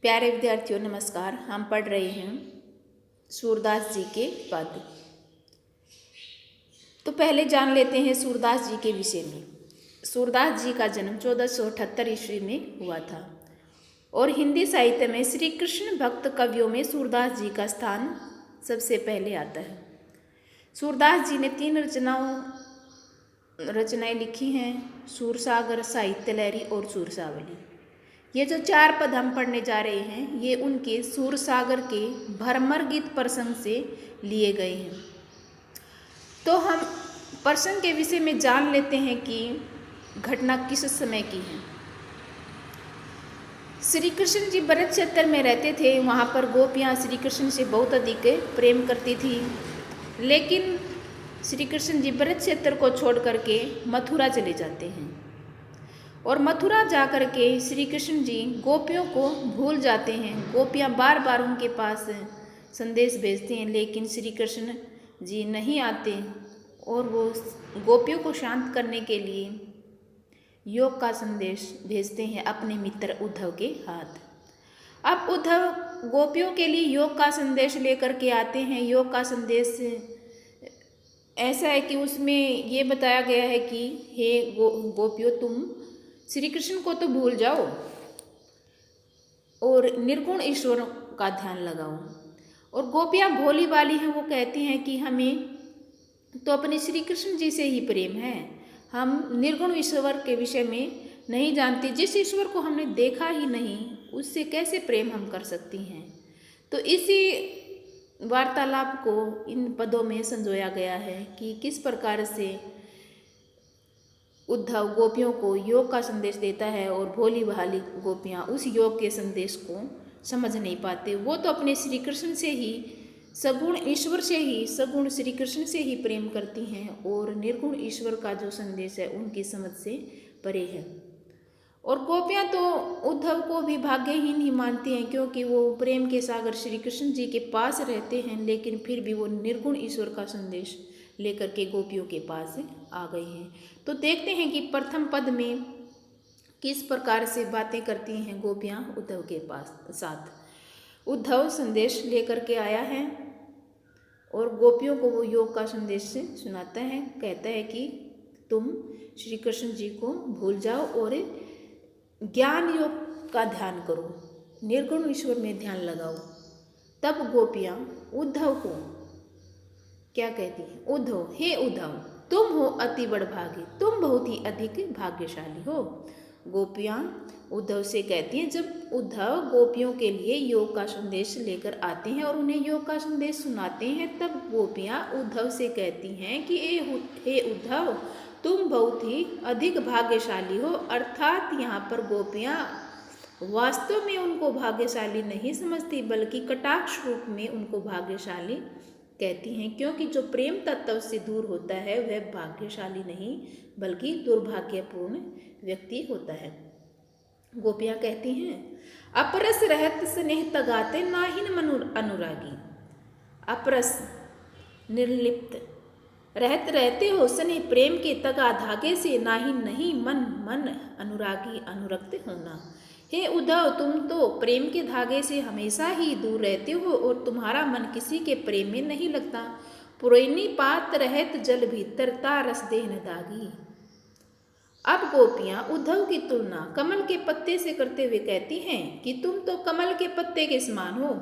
प्यारे विद्यार्थियों नमस्कार। हम पढ़ रहे हैं सूरदास जी के पद। तो पहले जान लेते हैं सूरदास जी के विषय में। सूरदास जी का जन्म 1478 ईस्वी में हुआ था और हिंदी साहित्य में श्री कृष्ण भक्त कवियों में सूरदास जी का स्थान सबसे पहले आता है। सूरदास जी ने 3 रचनाएं लिखी हैं, सूरसागर, साहित्य लहरी और सूरसावली। ये जो 4 पद हम पढ़ने जा रहे हैं ये उनके सूरसागर के भरमर गीत प्रसंग से लिए गए हैं। तो हम प्रसंग के विषय में जान लेते हैं कि घटना किस समय की है। श्री कृष्ण जी ब्रज क्षेत्र में रहते थे। वहाँ पर गोपियाँ श्री कृष्ण से बहुत अधिक प्रेम करती थी, लेकिन श्री कृष्ण जी ब्रज क्षेत्र को छोड़ करके मथुरा चले जाते हैं और मथुरा जाकर के श्री कृष्ण जी गोपियों को भूल जाते हैं। गोपियाँ बार बार उनके पास संदेश भेजती हैं, लेकिन श्री कृष्ण जी नहीं आते और वो गोपियों को शांत करने के लिए योग का संदेश भेजते हैं अपने मित्र उद्धव के हाथ। अब उद्धव गोपियों के लिए योग का संदेश लेकर के आते हैं। योग का संदेश ऐसा है कि उसमें ये बताया गया है कि हे गोपियों, तुम श्री कृष्ण को तो भूल जाओ और निर्गुण ईश्वर का ध्यान लगाओ। और गोपियाँ भोली वाली हैं, वो कहती हैं कि हमें तो अपने श्री कृष्ण जी से ही प्रेम है, हम निर्गुण ईश्वर के विषय में नहीं जानती। जिस ईश्वर को हमने देखा ही नहीं उससे कैसे प्रेम हम कर सकती हैं। तो इसी वार्तालाप को इन पदों में संजोया गया है कि किस प्रकार से उद्धव गोपियों को योग का संदेश देता है और भोली भाली गोपियाँ उस योग के संदेश को समझ नहीं पाते। वो तो अपने श्री कृष्ण से ही, सगुण ईश्वर से ही, सगुण श्री कृष्ण से ही प्रेम करती हैं और निर्गुण ईश्वर का जो संदेश है उनकी समझ से परे है। और गोपियाँ तो उद्धव को भी भाग्यहीन ही मानती हैं, क्योंकि वो प्रेम के सागर श्री कृष्ण जी के पास रहते हैं, लेकिन फिर भी वो निर्गुण ईश्वर का संदेश लेकर के गोपियों के पास आ गए हैं। तो देखते हैं कि प्रथम पद में किस प्रकार से बातें करती हैं गोपियाँ उद्धव के साथ। उद्धव संदेश लेकर के आया है और गोपियों को वो योग का संदेश सुनाता है। कहता है कि तुम श्री कृष्ण जी को भूल जाओ और ज्ञान योग का ध्यान करो, निर्गुण ईश्वर में ध्यान लगाओ। तब गोपियाँ उद्धव को क्या कहती हैं? उद्धव, हे उद्धव, तुम हो अति बड़भागी, तुम बहुत ही अधिक भाग्यशाली हो। गोपियाँ उद्धव से कहती हैं, जब उद्धव गोपियों के लिए योग का संदेश लेकर आते हैं और उन्हें योग का संदेश सुनाते हैं, तब गोपियाँ उद्धव से कहती हैं कि हे उद्धव, तुम बहुत ही अधिक भाग्यशाली हो। अर्थात यहाँ पर गोपियाँ वास्तव में उनको भाग्यशाली नहीं समझती, बल्कि कटाक्ष रूप में उनको भाग्यशाली कहती हैं, क्योंकि जो प्रेम तत्व से दूर होता है वह भाग्यशाली नहीं बल्कि दुर्भाग्यपूर्ण व्यक्ति होता है। गोपियाँ कहती हैं, अपरस रहत स्नेह तगाते नाहिन मन अनुरागी। अपरस निर्लिप्त रहत रहते हो स्नेह प्रेम के तगा धागे से, नाहिन नहीं मन अनुरागी अनुरक्त होना। हे उद्धव, तुम तो प्रेम के धागे से हमेशा ही दूर रहते हो और तुम्हारा मन किसी के प्रेम में नहीं लगता। पुरैनी पात रहत जल भीतर ता रस देह न दागी। अब गोपियाँ उद्धव की तुलना कमल के पत्ते से करते हुए कहती हैं कि तुम तो कमल के पत्ते के समान हो।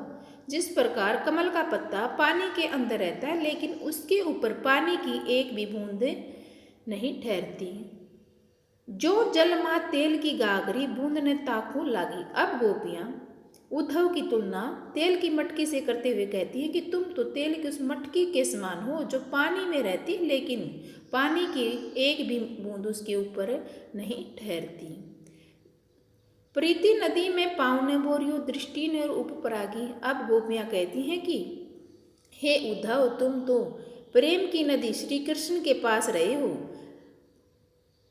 जिस प्रकार कमल का पत्ता पानी के अंदर रहता है, लेकिन उसके ऊपर पानी की एक भी बूंद नहीं ठहरती। जो जल मा तेल की गागरी, बूंद न ताकू लागी। अब गोपियाँ उद्धव की तुलना तेल की मटकी से करते हुए कहती हैं कि तुम तो तेल की उस मटकी के समान हो जो पानी में रहती, लेकिन पानी की एक भी बूंद उसके ऊपर नहीं ठहरती। प्रीति नदी में पाँव न बोरियो, दृष्टि न उपपरागी। अब गोपियाँ कहती हैं कि हे उद्धव, तुम तो प्रेम की नदी श्री कृष्ण के पास रहे हो,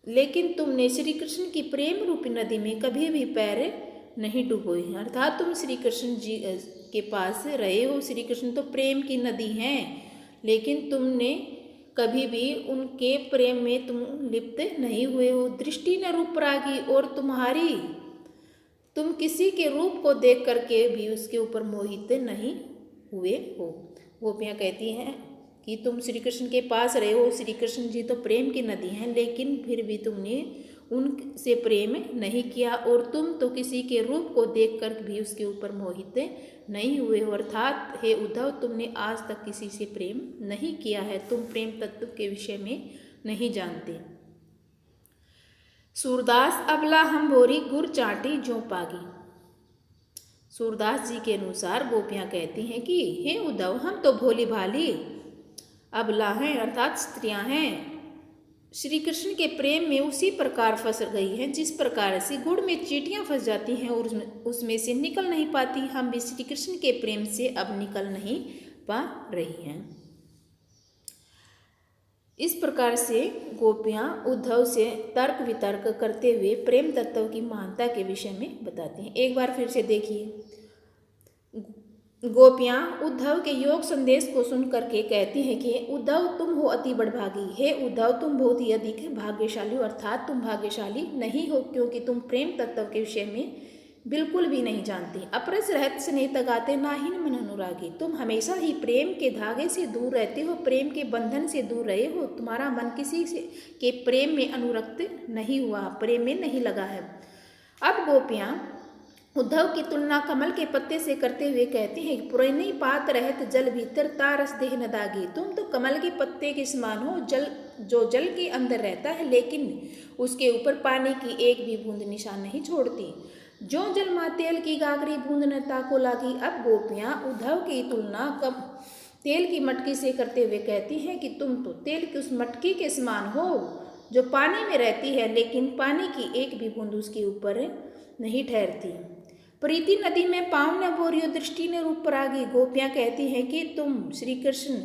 लेकिन तुमने श्री कृष्ण की प्रेम रूपी नदी में कभी भी पैर नहीं डुबोए। अर्थात तुम श्री कृष्ण जी के पास रहे हो। श्री कृष्ण तो प्रेम की नदी हैं, लेकिन तुमने कभी भी उनके प्रेम में तुम लिप्त नहीं हुए हो। दृष्टि न रूपरागी, और तुम्हारी तुम किसी के रूप को देख करके भी उसके ऊपर मोहित नहीं हुए हो। गोपियाँ कहती हैं कि तुम श्री कृष्ण के पास रहे हो, श्री कृष्ण जी तो प्रेम की नदी हैं, लेकिन फिर भी तुमने उनसे प्रेम नहीं किया, और तुम तो किसी के रूप को देख कर भी उसके ऊपर मोहित नहीं हुए हो। अर्थात हे उद्धव, तुमने आज तक किसी से प्रेम नहीं किया है, तुम प्रेम तत्व के विषय में नहीं जानते। सूरदास अबला हम भोरी गुर चाटी जो पागी। सूरदास जी के अनुसार गोपियाँ कहती हैं कि हे उद्धव, हम तो भोली भाली अबला हैं, अर्थात स्त्रियां हैं, श्री कृष्ण के प्रेम में उसी प्रकार फंस गई हैं जिस प्रकार से गुड़ में चींटियां फंस जाती हैं और उसमें से निकल नहीं पाती। हम भी श्री कृष्ण के प्रेम से अब निकल नहीं पा रही हैं। इस प्रकार से गोपियां उद्धव से तर्क वितर्क करते हुए प्रेम तत्व की महानता के विषय में बताती हैं। एक बार फिर से देखिए, गोपियाँ उद्धव के योग संदेश को सुन करके कहती हैं कि उद्धव, तुम हो अति बड़भागी। हे उद्धव, तुम बहुत ही अधिक भाग्यशाली हो, अर्थात तुम भाग्यशाली नहीं हो, क्योंकि तुम प्रेम तत्व के विषय में बिल्कुल भी नहीं जानती। अपरस रहत स्नेह तगाते नाहिन मन अनुरागी। तुम हमेशा ही प्रेम के धागे से दूर रहते हो, प्रेम के बंधन से दूर रहे हो, तुम्हारा मन किसी से के प्रेम में अनुरक्त नहीं हुआ, प्रेम में नहीं लगा है। अब गोपियाँ उद्धव की तुलना कमल के पत्ते से करते हुए कहती हैं, पुरैनी पात रहत जल भीतर तारस देह न दागी। तुम तो कमल के पत्ते के समान हो, जो जल के अंदर रहता है, लेकिन उसके ऊपर पानी की एक भी बूंद निशान नहीं छोड़ती। जो जल मा तेल की गागरी बूंद न ताको लागी। अब गोपियाँ उद्धव की तुलना तेल की मटकी से करते हुए कहती हैं कि तुम तो तेल की उस मटकी के समान हो जो पानी में रहती है, लेकिन पानी की एक भी बूंद उसके ऊपर नहीं ठहरती। प्रीति नदी में पाँव न बोरियो दृष्टि ने रूप परागी। गोपियाँ कहती हैं कि तुम श्री कृष्ण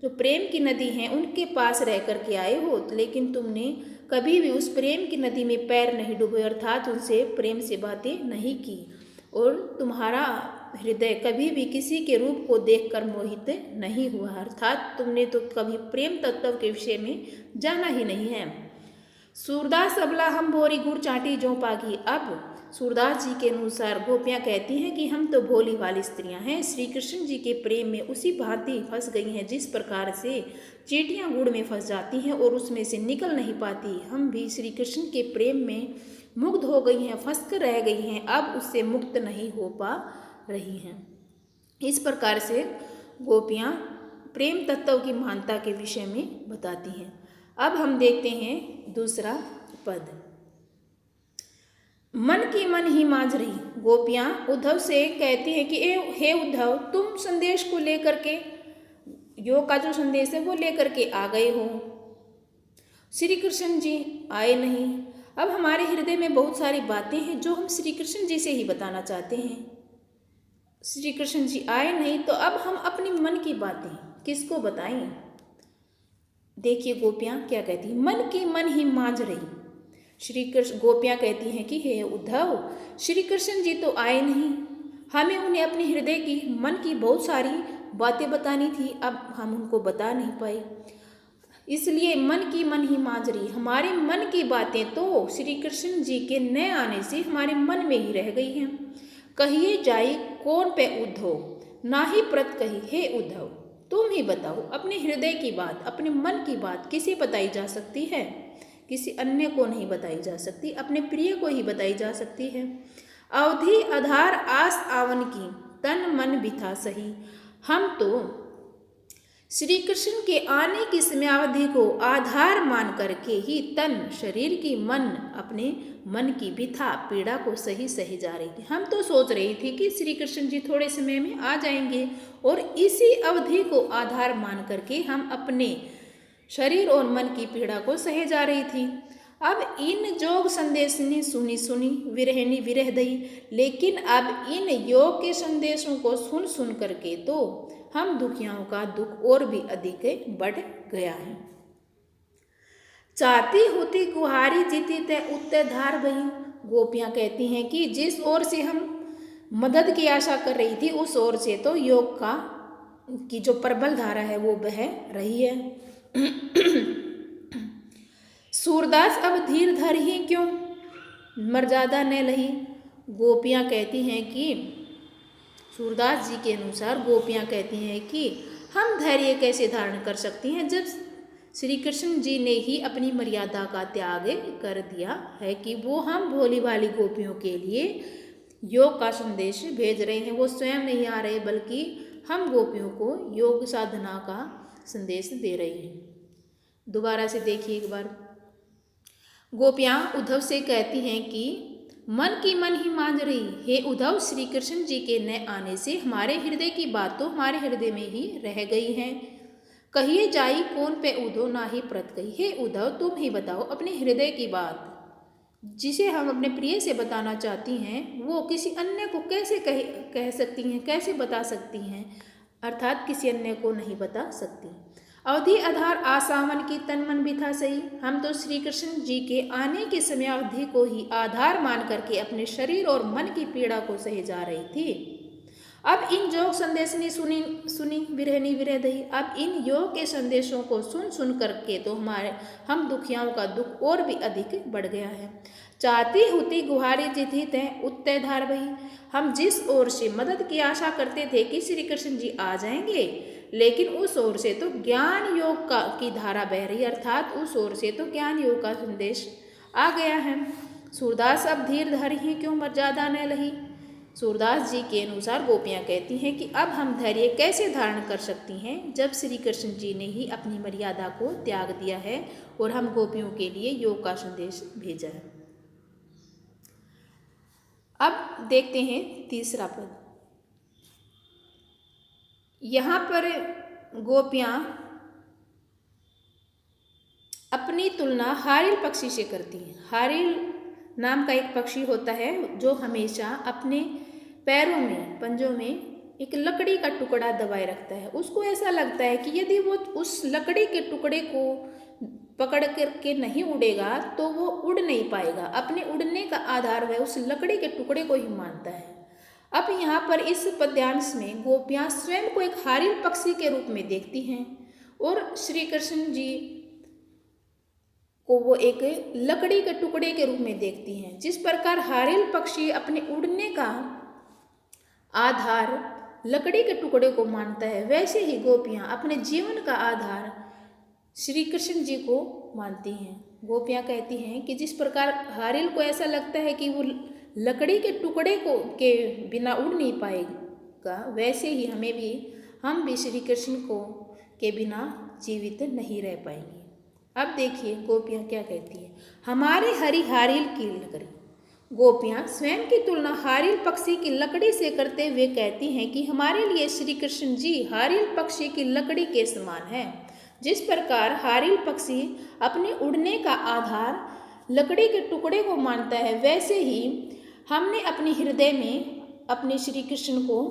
जो प्रेम की नदी हैं उनके पास रह कर के आए हो, लेकिन तुमने कभी भी उस प्रेम की नदी में पैर नहीं डुबे, अर्थात उनसे प्रेम से बातें नहीं की, और तुम्हारा हृदय कभी भी किसी के रूप को देखकर मोहित नहीं हुआ, अर्थात तुमने तो कभी प्रेम तत्व के विषय में जाना ही नहीं है। सूरदास अबला हम भोरी गुड़ चाटी जो पागी। अब सूरदास जी के अनुसार गोपियाँ कहती हैं कि हम तो भोली वाली स्त्रियां हैं, श्री कृष्ण जी के प्रेम में उसी भांति फंस गई हैं जिस प्रकार से चींटियां गुड़ में फंस जाती हैं और उसमें से निकल नहीं पाती। हम भी श्री कृष्ण के प्रेम में मुग्ध हो गई हैं, फंस कर रह गई हैं, अब उससे मुक्त नहीं हो पा रही हैं। इस प्रकार से गोपियाँ प्रेम तत्व की महानता के विषय में बताती हैं। अब हम देखते हैं दूसरा पद। मन की मन ही मांझ रही। गोपियाँ उद्धव से कहती हैं कि हे उद्धव, तुम संदेश को लेकर के, योग का जो संदेश है वो लेकर के आ गए हो, श्री कृष्ण जी आए नहीं। अब हमारे हृदय में बहुत सारी बातें हैं जो हम श्री कृष्ण जी से ही बताना चाहते हैं, श्री कृष्ण जी आए नहीं, तो अब हम अपनी मन की बातें किसको बताएं। देखिए गोपियाँ क्या कहती, मन की मन ही मांझ रही। श्री कृष्ण गोपियाँ कहती हैं कि हे उद्धव, श्री कृष्ण जी तो आए नहीं, हमें उन्हें अपने हृदय की मन की बहुत सारी बातें बतानी थी, अब हम उनको बता नहीं पाए, इसलिए मन की मन ही मांझ रही। हमारे मन की बातें तो श्री कृष्ण जी के न आने से हमारे मन में ही रह गई हैं। कहिए जाई कौन पे उद्धव, ना ही प्रत कही। हे उद्धव, तुम ही बताओ, अपने हृदय की बात, अपने मन की बात किसे बताई जा सकती है? किसी अन्य को नहीं बताई जा सकती, अपने प्रिय को ही बताई जा सकती है। अवधि आधार आस आवन की, तन मन बिथा सही। हम तो श्री कृष्ण के आने की समयावधि को आधार मान करके ही तन, शरीर की, मन, अपने मन की बिथा, पीड़ा को सही सही जा रही थी। हम तो सोच रही थी कि श्री कृष्ण जी थोड़े समय में आ जाएंगे, और इसी अवधि को आधार मान करके हम अपने शरीर और मन की पीड़ा को सहे जा रही थी। अब इन जोग संदेश ने सुनी सुनी विरहनी विरह दई, लेकिन अब इन योग के संदेशों को सुन सुन करके तो हम दुखियाओं का दुख और भी अधिक बढ़ गया है। चाहती होती गुहारी जीती ते उत्ते धार बही। गोपियाँ कहती हैं कि जिस ओर से हम मदद की आशा कर रही थी, उस ओर से तो योग का की जो प्रबल धारा है वो बह रही है। सूरदास अब धीर धर ही क्यों, मर्यादा न लही। गोपियाँ कहती हैं कि सूरदास जी के अनुसार गोपियाँ कहती हैं कि हम धैर्य कैसे धारण कर सकती हैं जब श्री कृष्ण जी ने ही अपनी मर्यादा का त्याग कर दिया है कि वो हम भोली भाली गोपियों के लिए योग का संदेश भेज रहे हैं। वो स्वयं नहीं आ रहे बल्कि हम गोपियों को योग साधना का संदेश दे रहे हैं। दोबारा से देखिए एक बार। गोपियाँ उद्धव से कहती हैं कि मन की मन ही मान रही, हे उद्धव, श्री कृष्ण जी के न आने से हमारे हृदय की बात तो हमारे हृदय में ही रह गई है। कहिए जाई कौन पे उद्धव ना ही प्रत गई। हे उद्धव, तुम ही बताओ अपने हृदय की बात, जिसे हम अपने प्रिय से बताना चाहती हैं वो किसी अन्य को कैसे कह सकती हैं, कैसे बता सकती हैं, अर्थात किसी अन्य को नहीं बता सकती। अवधि आधार आसावन की तन मन भी था सही। हम तो श्री कृष्ण जी के आने के समय अवधि को ही आधार मान करके अपने शरीर और मन की पीड़ा को सहे जा रही थी। अब इन योग संदेश ने सुनी विरहनी विरह दही। अब इन योग के संदेशों को सुन करके तो हम दुखियाओं का दुख और भी अधिक बढ़ गया है। चाहती हुती गुहारी जिथि तय उत्तय धार बही। हम जिस ओर से मदद की आशा करते थे कि श्री कृष्ण जी आ जाएंगे, लेकिन उस ओर से तो ज्ञान योग की धारा बह रही, अर्थात उस ओर से तो ज्ञान योग का संदेश आ गया है। सूरदास अब धीर धर ही क्यों मर्यादा न लही। सूरदास जी के अनुसार गोपियाँ कहती हैं कि अब हम धैर्य कैसे धारण कर सकती हैं जब श्री कृष्ण जी ने ही अपनी मर्यादा को त्याग दिया है और हम गोपियों के लिए योग का संदेश भेजा है। अब देखते हैं तीसरा पद। यहाँ पर गोपियाँ अपनी तुलना हारिल पक्षी से करती हैं। हारिल नाम का एक पक्षी होता है जो हमेशा अपने पैरों में, पंजों में एक लकड़ी का टुकड़ा दबाए रखता है। उसको ऐसा लगता है कि यदि वो उस लकड़ी के टुकड़े को पकड़ करके नहीं उड़ेगा तो वो उड़ नहीं पाएगा। अपने उड़ने का आधार वह उस लकड़ी के टुकड़े को ही मानता है। अब यहाँ पर इस पद्यांश में गोपियाँ स्वयं को एक हारिल पक्षी के रूप में देखती हैं और श्री कृष्ण जी को वो एक लकड़ी के टुकड़े के रूप में देखती हैं। जिस प्रकार हारिल पक्षी अपने उड़ने का आधार लकड़ी के टुकड़े को मानता है, वैसे ही गोपियाँ अपने जीवन का आधार श्री कृष्ण जी को मानती हैं। गोपियाँ कहती हैं कि जिस प्रकार हारिल को ऐसा लगता है कि वो लकड़ी के टुकड़े को के बिना उड़ नहीं पाएगा, वैसे ही हम भी श्री कृष्ण को के बिना जीवित नहीं रह पाएंगे। अब देखिए गोपियाँ क्या कहती हैं। हमारे हरि हारिल की लकड़ी। गोपियाँ स्वयं की तुलना हारिल पक्षी की लकड़ी से करते हुए कहती हैं कि हमारे लिए श्री कृष्ण जी हारिल पक्षी की लकड़ी के समान है। जिस प्रकार हारिल पक्षी अपने उड़ने का आधार लकड़ी के टुकड़े को मानता है, वैसे ही हमने अपने हृदय में अपने श्री कृष्ण को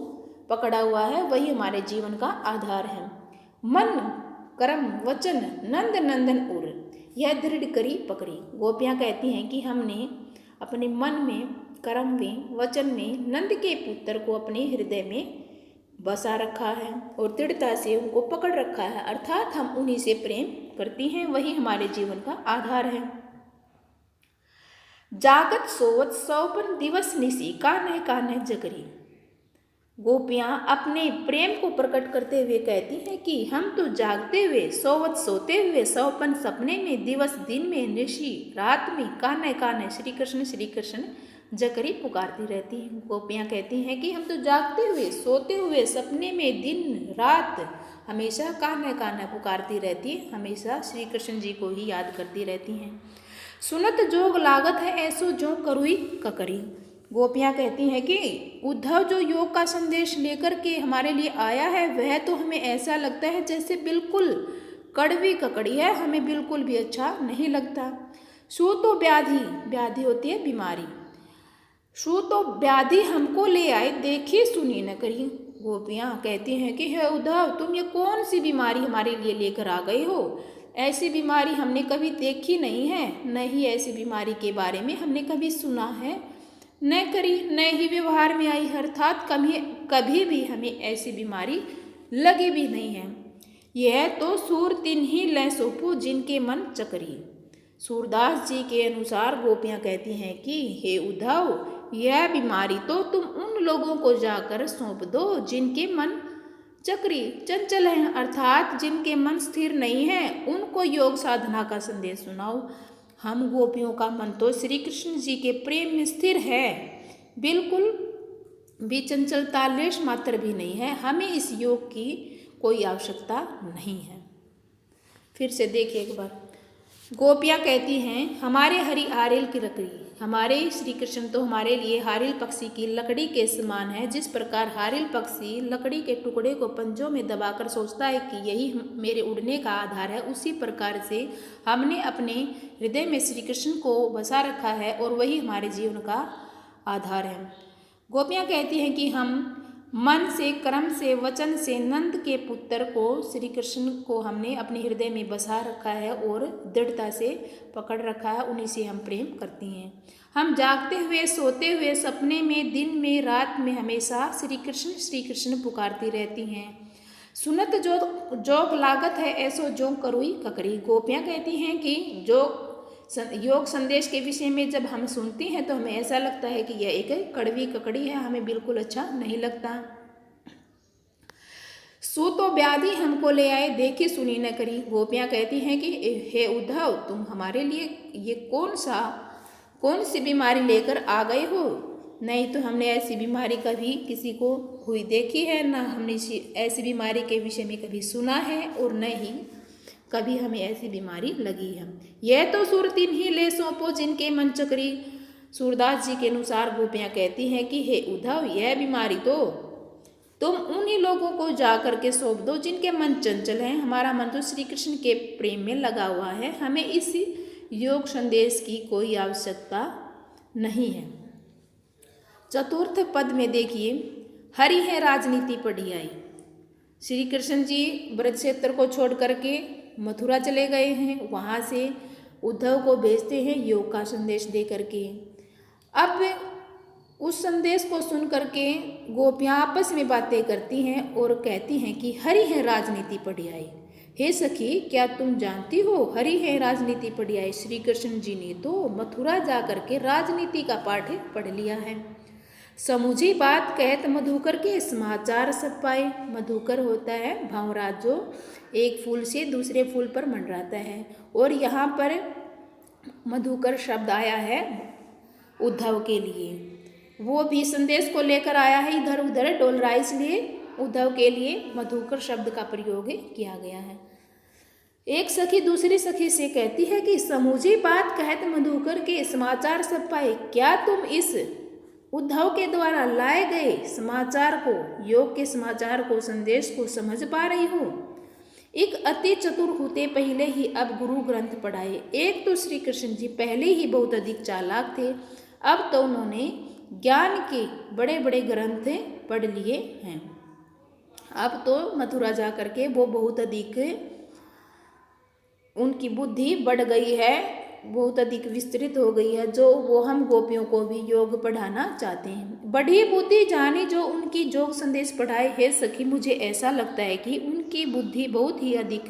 पकड़ा हुआ है, वही हमारे जीवन का आधार है। मन कर्म वचन नंद नंदन उर, यह दृढ़ करी पकड़ी। गोपियाँ कहती हैं कि हमने अपने मन में, कर्म में, वचन में नंद के पुत्र को अपने हृदय में बसा रखा है और दृढ़ता से उनको पकड़ रखा है, अर्थात हम उन्हीं से प्रेम करती हैं, वही हमारे जीवन का आधार है। जागत सोवत सौपन दिवस निसी कान्ह कान्ह जगरी। गोपियाँ अपने प्रेम को प्रकट करते हुए कहती हैं कि हम तो जागते हुए, सोवत सोते हुए, सौपन सपने में, दिवस दिन में, निशी रात में कान्ह कान्ह श्री कृष्ण जकरी पुकारती रहती हैं। गोपियाँ कहती हैं कि हम तो जागते हुए, सोते हुए, सपने में, दिन रात हमेशा कान्ह कान्ह पुकारती रहती है, हमेशा श्री कृष्ण जी को ही याद करती रहती हैं। सुनत जोग लागत है ऐसो जो करुई ककरी। गोपियाँ कहती हैं कि उद्धव जो योग का संदेश लेकर के हमारे लिए आया है, वह तो हमें ऐसा लगता है जैसे बिल्कुल कड़वी ककड़ी है, हमें बिल्कुल भी अच्छा नहीं लगता। सो तो व्याधि होती है बीमारी, सो तो व्याधि हमको ले आए, देखी सुनी न करी। गोपियाँ कहती हैं कि हे उद्धव, तुम ये कौन सी बीमारी हमारे लिए लेकर आ गए हो। ऐसी बीमारी हमने कभी देखी नहीं है, न ही ऐसी बीमारी के बारे में हमने कभी सुना है, न करी, न ही व्यवहार में आई, अर्थात कभी भी हमें ऐसी बीमारी लगी भी नहीं है। यह तो सूर तिन ही लय सोपो जिनके मन चकरी। सूरदास जी के अनुसार गोपियाँ कहती हैं कि हे उद्धव, यह बीमारी तो तुम उन लोगों को जाकर सौंप दो जिनके मन चक्री चंचल हैं, अर्थात जिनके मन स्थिर नहीं है, उनको योग साधना का संदेश सुनाओ। हम गोपियों का मन तो श्री कृष्ण जी के प्रेम में स्थिर है, बिल्कुल भी चंचलता लेश मात्र भी नहीं है। हमें इस योग की कोई आवश्यकता नहीं है। फिर से देखिए एक बार, गोपियाँ कहती हैं हमारे हरि आरेल की लकड़ी, हमारे श्री कृष्ण तो हमारे लिए हारिल पक्षी की लकड़ी के समान है। जिस प्रकार हारिल पक्षी लकड़ी के टुकड़े को पंजों में दबाकर सोचता है कि यही मेरे उड़ने का आधार है, उसी प्रकार से हमने अपने हृदय में श्री कृष्ण को बसा रखा है और वही हमारे जीवन का आधार है। गोपियाँ कहती हैं कि हम मन से, कर्म से, वचन से नंद के पुत्र को, श्री कृष्ण को हमने अपने हृदय में बसा रखा है और दृढ़ता से पकड़ रखा है, उन्हीं से हम प्रेम करती हैं। हम जागते हुए, सोते हुए, सपने में, दिन में, रात में हमेशा श्री कृष्ण पुकारती रहती हैं। सुनत जोग लागत है ऐसो जो करुई ककड़ी। गोपियाँ कहती हैं कि जो योग संदेश के विषय में जब हम सुनते हैं तो हमें ऐसा लगता है कि यह एक कड़वी ककड़ी है, हमें बिल्कुल अच्छा नहीं लगता। सो तो व्याधि हमको ले आए, देखी सुनी न करी। गोपियाँ कहती हैं कि हे उद्धव, तुम हमारे लिए ये कौन सी बीमारी लेकर आ गए हो? नहीं तो हमने ऐसी बीमारी कभी किसी को हुई देखी है, ना हमने ऐसी बीमारी के विषय में कभी सुना है और न ही कभी हमें ऐसी बीमारी लगी है। यह तो सुरतीन ही ले सौंपो जिनके मन चक्री। सूरदास जी के अनुसार गोपियाँ कहती हैं कि हे उद्धव, यह बीमारी तो तुम उन्हीं लोगों को जा करके सौंप दो जिनके मन चंचल हैं। हमारा मन तो श्री कृष्ण के प्रेम में लगा हुआ है, हमें इस योग संदेश की कोई आवश्यकता नहीं है। चतुर्थ पद में देखिए, हरि है राजनीति पढ़ी आई। श्री कृष्ण जी ब्रज क्षेत्र को छोड़ करके मथुरा चले गए हैं, वहाँ से उद्धव को भेजते हैं योग का संदेश दे करके। अब उस संदेश को सुन करके गोपियाँ आपस में बातें करती हैं और कहती हैं कि हरि है राजनीति पढ़ी आई। हे सखी, क्या तुम जानती हो हरि है राजनीति पढ़ी आई? श्री कृष्ण जी ने तो मथुरा जा करके राजनीति का पाठ पढ़ लिया है। समूझी बात कहत मधुकर के समाचार सब पाए। मधुकर होता है भंवराज, जो एक फूल से दूसरे फूल पर मंडराता है, और यहाँ पर मधुकर शब्द आया है उद्धव के लिए। वो भी संदेश को लेकर आया है, इधर उधर डोल रहा है, इसलिए उद्धव के लिए मधुकर शब्द का प्रयोग किया गया है। एक सखी दूसरी सखी से कहती है कि समूझी बात कहत मधुकर के समाचार सब पाए। क्या तुम इस उद्धव के द्वारा लाए गए समाचार को, योग के समाचार को, संदेश को समझ पा रही हो? एक अति चतुर होते पहले ही अब गुरु ग्रंथ पढ़ाए। एक तो श्री कृष्ण जी पहले ही बहुत अधिक चालाक थे, अब तो उन्होंने ज्ञान के बड़े बड़े ग्रंथ पढ़ लिए हैं। अब तो मथुरा जा करके वो बहुत अधिक उनकी बुद्धि बढ़ गई है, बहुत अधिक विस्तृत हो गई है, जो वो हम गोपियों को भी योग पढ़ाना चाहते हैं। बढ़ी बुद्धि जानी जो उनकी योग संदेश पढ़ाए। हे सखी, मुझे ऐसा लगता है कि उनकी बुद्धि बहुत ही अधिक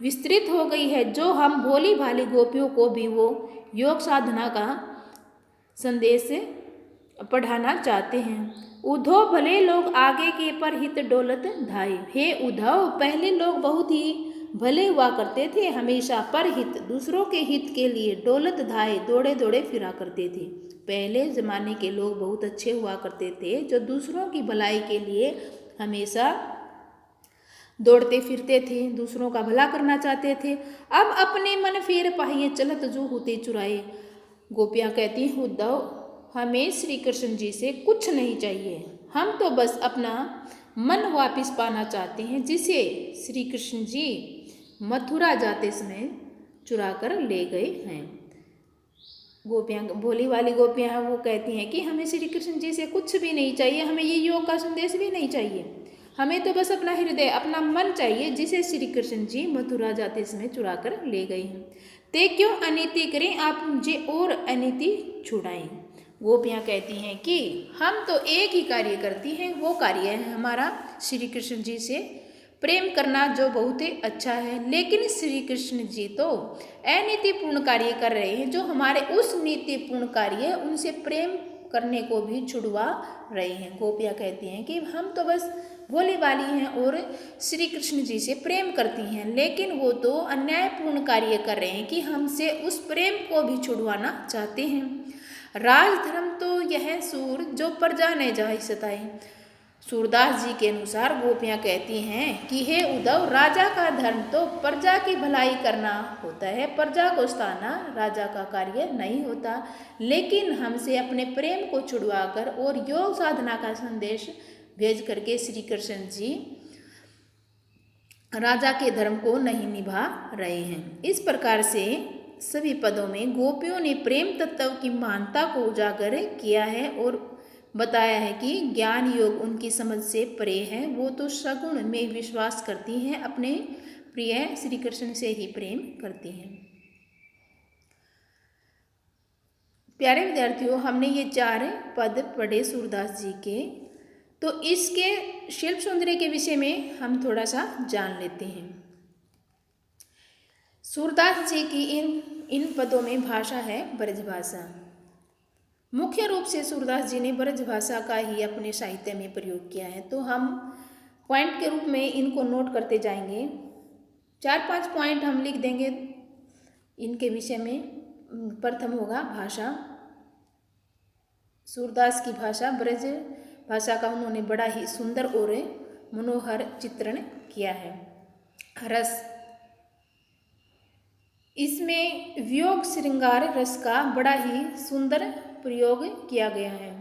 विस्तृत हो गई है, जो हम भोली भाली गोपियों को भी वो योग साधना का संदेश पढ़ाना चाहते हैं। उद्धव भले लोग आगे के पर हित डोलत धाये। हे उद्धव, पहले लोग बहुत ही भले हुआ करते थे, हमेशा परहित, दूसरों के हित के लिए डोलत धाये, दौड़े दौड़े फिरा करते थे। पहले ज़माने के लोग बहुत अच्छे हुआ करते थे, जो दूसरों की भलाई के लिए हमेशा दौड़ते फिरते थे, दूसरों का भला करना चाहते थे। अब अपने मन फेर पाहिए, चलत जो होते चुराए। गोपियाँ कहती हैं उद्धव, हमें श्री कृष्ण जी से कुछ नहीं चाहिए, हम तो बस अपना मन वापस पाना चाहते हैं, जिसे श्री कृष्ण जी मथुरा जाते समय चुरा कर ले गए हैं। गोपियाँ, भोली वाली गोपियाँ हैं, वो कहती हैं कि हमें श्री कृष्ण जी से कुछ भी नहीं चाहिए, हमें ये योग का संदेश भी नहीं चाहिए, हमें तो बस अपना हृदय, अपना मन चाहिए, जिसे श्री कृष्ण जी मथुरा जाते समय चुरा कर ले गए हैं। ते क्यों अनीति करें आप मुझे और अनीति छुड़ाएं। गोपियाँ कहती हैं कि हम तो एक ही कार्य करती हैं, वो कार्य है हमारा श्री कृष्ण जी से प्रेम करना जो बहुत ही अच्छा है, लेकिन श्री कृष्ण जी तो अनीतिपूर्ण कार्य कर रहे हैं, जो हमारे उस नीतिपूर्ण कार्य है उनसे प्रेम करने को भी छुड़वा रहे हैं। गोपियाँ कहती हैं कि हम तो बस भोली वाली हैं और श्री कृष्ण जी से प्रेम करती हैं, लेकिन वो तो अन्यायपूर्ण कार्य कर रहे हैं कि हमसे उस प्रेम को भी छुड़वाना चाहते हैं। राजधर्म तो यह सूर जो प्रजा ने जाहि सताए। सूरदास जी के अनुसार गोपियाँ कहती हैं कि हे उद्धव, राजा का धर्म तो प्रजा की भलाई करना होता है, प्रजा को सताना राजा का कार्य नहीं होता, लेकिन हमसे अपने प्रेम को छुड़वाकर और योग साधना का संदेश भेज करके श्री कृष्ण जी राजा के धर्म को नहीं निभा रहे हैं। इस प्रकार से सभी पदों में गोपियों ने प्रेम तत्व की महानता को उजागर किया है और बताया है कि ज्ञान योग उनकी समझ से परे है। वो तो सगुण में विश्वास करती हैं, अपने प्रिय श्री कृष्ण से ही प्रेम करती हैं। प्यारे विद्यार्थियों, हमने ये 4 पद पढ़े सूरदास जी के, तो इसके शिल्प सौंदर्य के विषय में हम थोड़ा सा जान लेते हैं। सूरदास जी की इन पदों में भाषा है ब्रज भाषा। मुख्य रूप से सूरदास जी ने ब्रज भाषा का ही अपने साहित्य में प्रयोग किया है, तो हम पॉइंट के रूप में इनको नोट करते जाएंगे। 4-5 पॉइंट हम लिख देंगे इनके विषय में। प्रथम होगा भाषा। सूरदास की भाषा ब्रज भाषा का उन्होंने बड़ा ही सुंदर और मनोहर चित्रण किया है। रस, इसमें वियोग श्रृंगार रस का बड़ा ही सुंदर प्रयोग किया गया है।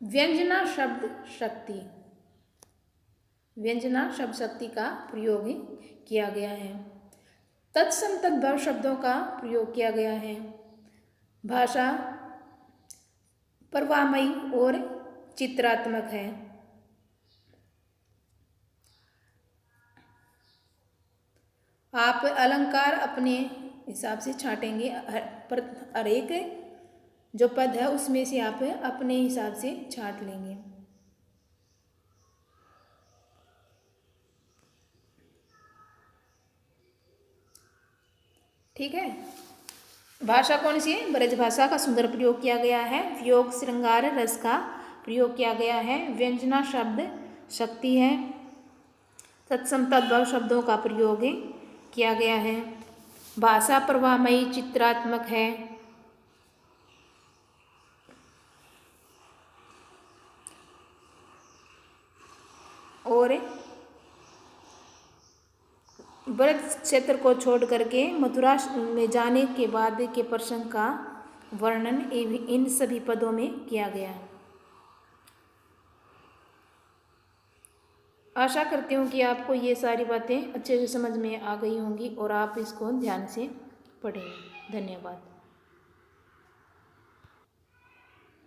व्यंजना शब्द शक्ति, व्यंजना शब्द शक्ति का प्रयोग किया गया है। तत्सम तद्भव शब्दों का प्रयोग किया गया है। भाषा प्रवाहमयी और चित्रात्मक है। आप अलंकार अपने हिसाब से छांटेंगे, हर एक जो पद है उसमें से आप अपने हिसाब से छांट लेंगे। ठीक है। भाषा कौन सी है? ब्रज भाषा का सुंदर प्रयोग किया गया है। वियोग श्रृंगार रस का प्रयोग किया गया है। व्यंजना शब्द शक्ति है। तत्सम तद्भव शब्दों का प्रयोग किया गया है। भाषा प्रवाहमयी चित्रात्मक है। और ब्रज क्षेत्र को छोड़ करके मथुरा में जाने के बाद के प्रसंग का वर्णन इन सभी पदों में किया गया है। आशा करती हूँ कि आपको ये सारी बातें अच्छे से समझ में आ गई होंगी और आप इसको ध्यान से पढ़ेंगे। धन्यवाद।